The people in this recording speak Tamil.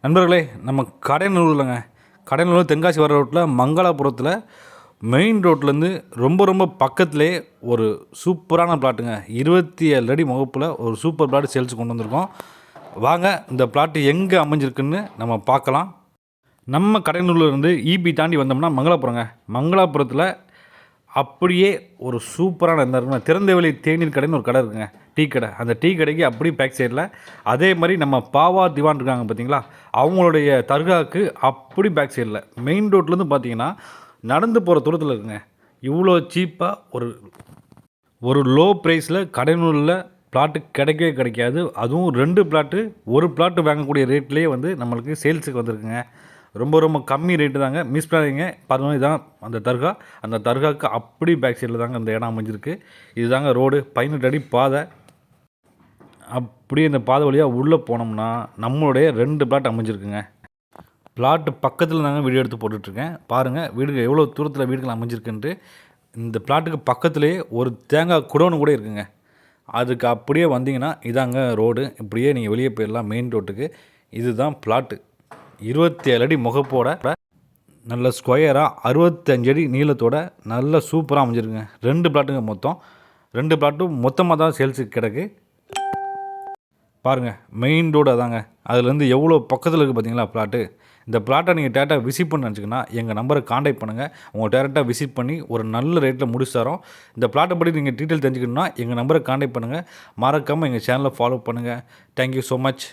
நண்பர்களே, நம்ம கடையநல்லூர்லங்க. கடையநல்லூர் தென்காசி வர ரோட்டில் மங்களாபுரத்தில் மெயின் ரோட்லேருந்து ரொம்ப பக்கத்திலே ஒரு சூப்பரான பிளாட்டுங்க. 27 அடி முகப்பில் ஒரு சூப்பர் பிளாட் சேல்ஸ் கொண்டு வந்திருக்கோம். வாங்க இந்த பிளாட்டு எங்கே அமைஞ்சிருக்குன்னு நம்ம பார்க்கலாம். நம்ம கடையநல்லூர்லேருந்து ஈபி தாண்டி வந்தோம்னா மங்களாபுரங்க. மங்களாபுரத்தில் அப்படியே ஒரு சூப்பரான என்ன இருக்குன்னா, திறந்தவெளி தேநீர் கடைன்னு ஒரு கடை இருக்குங்க, டீ கடை. அந்த டீ கடைக்கு அப்படியே பேக் சைடில் அதே மாதிரி நம்ம பாவா திவான் இருக்காங்க பார்த்தீங்களா, அவங்களுடைய தர்காவுக்கு அப்படி பேக் சைடில் மெயின் ரோட்லேருந்து பார்த்தீங்கன்னா நடந்து போகிற தூரத்தில் இருக்குங்க. இவ்வளோ சீப்பாக ஒரு லோ ப்ரைஸில் கடைநூலில் பிளாட்டு கிடைக்கவே கிடைக்காது. அதுவும் 2 பிளாட்டு ஒரு பிளாட்டு வாங்கக்கூடிய ரேட்லேயே நம்மளுக்கு சேல்ஸுக்கு வந்திருக்குங்க. ரொம்ப கம்மி ரேட்டு தாங்க, மிஸ் பண்ணாதீங்க. பாருங்கள், இதுதான் அந்த தர்கா. அந்த தர்காவுக்கு அப்படி பேக் சைடில் தாங்க அந்த இடம் அமைஞ்சிருக்கு. இதுதாங்க ரோடு, 18 அடி பாதை. அப்படியே இந்த பாதை வழியாக உள்ளே போனோம்னா நம்மளுடைய 2 பிளாட் அமைஞ்சிருக்குங்க. பிளாட்டு பக்கத்தில் தாங்க வீடியோ எடுத்து போட்டுட்ருக்கேன். பாருங்கள் வீடுகள் எவ்வளோ தூரத்தில் வீடுகள் அமைஞ்சிருக்குன்ட்டு. இந்த பிளாட்டுக்கு பக்கத்துலேயே ஒரு தேங்காய் குடோன்னு கூட இருக்குங்க. அதுக்கு அப்படியே வந்தீங்கன்னா இதாங்க ரோடு. இப்படியே நீங்கள் வெளியே போயிடலாம் மெயின் ரோட்டுக்கு. இதுதான் பிளாட்டு. 27 அடி முகப்போட நல்ல ஸ்கொயராக 65 அடி நீளத்தோட நல்ல சூப்பராக அமைஞ்சிருக்குங்க. 2 பிளாட்டுங்க மொத்தம். 2 பிளாட்டும் மொத்தமாக தான் சேல்ஸுக்கு கிடக்கு. பாருங்கள், மெயின் ரோடு அதாங்க. அதுலேருந்து எவ்வளோ பக்கத்தில் இருக்குது பார்த்தீங்களா பிளாட்டு. இந்த பிளாட்டை நீங்கள் டேரெக்டாக விசிட் பண்ண நினச்சிங்கன்னா எங்கள் நம்பரை காண்டாக்ட் பண்ணுங்கள். உங்கள் டேரெக்டாக விசிட் பண்ணி ஒரு நல்ல ரேட்டில் முடிச்சு தரோம். இந்த பிளாட்டை பற்றி நீங்கள் டீட்டெயில் தெரிஞ்சுக்கணுன்னா எங்கள் நம்பரை காண்டாக்ட் பண்ணுங்கள். மறக்காமல் எங்கள் சேனலை ஃபாலோ பண்ணுங்கள். Thank you so much.